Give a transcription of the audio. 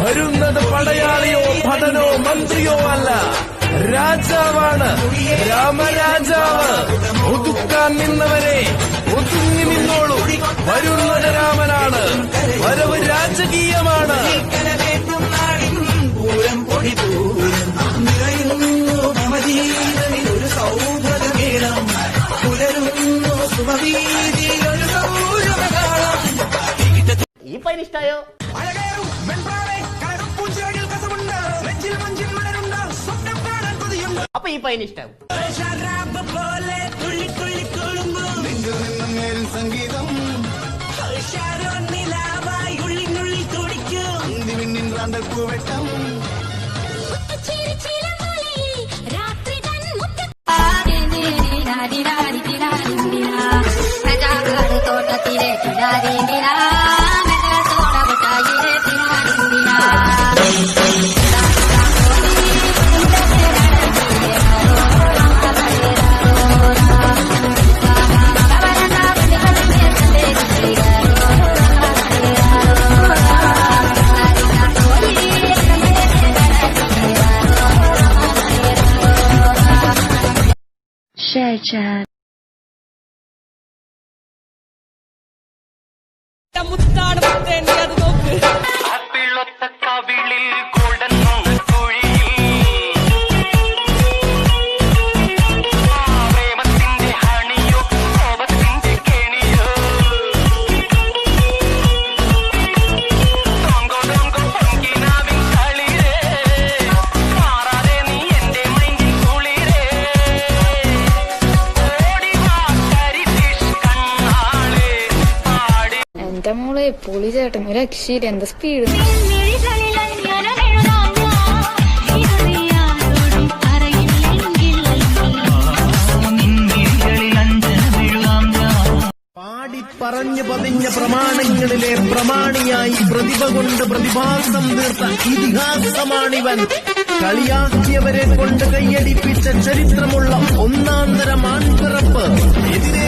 വരുന്നത് പടയാളിയോ ഭടനോ മന്ത്രിയോ അല്ല, രാജാവാണ്, രാമരാജാവ്. ഒതുക്കാൻ നിന്നവരെ ഒതുങ്ങി നിന്നോളൂ. വരുന്നത് രാമനാണ്, വരവ് രാജകീയമാണ്. ഒരു സൗഭഗമേളം പുലരുന്നു സുമവീതിയിലൊരു സൗരവകാളം. ഈ പൈൻ ഇഷ്ടായോ? അപ്പൊ ഈ പൈൻ ഇഷ്ടാവും. സംഗീതം പൂവെട്ടം തോട്ടത്തിലെ share chat. മുത്താണ് മുത്തേണ്ടി അത് നോക്ക്. കവിളിൽ ഗോൾഡൻ പ്രേമത്തിന്റെ ഹണിയോ കോപത്തിന്റെ കെണിയോ ഡോങ്കോ ഡോങ്കോ പൊങ്കിനാവിൻ കളിരേ മാറാതെ നീ എന്റെ മൈൻഡിൽ കുളിരേ ഓടിവാ കരിഫിഷ് കണ്ണാളെ പാടി. എന്റെ മോളെ പൊളി ചേട്ടൻ, ഒരു രക്ഷയില്ല, എന്താ സ്പീഡ്. പാടി പറഞ്ഞു പതിഞ്ഞ പ്രമാണങ്ങളിലെ പ്രമാണിയായി പ്രതിഭ കൊണ്ട് പ്രതിഭാസം തീർത്ത ഇതിഹാസമാണിവൻ. കളിയാക്കിയവരെ കൊണ്ട് കൈയടിപ്പിച്ച ചരിത്രമുള്ള ഒന്നാന്തരം ആൺപിറപ്പ്. എതിരെ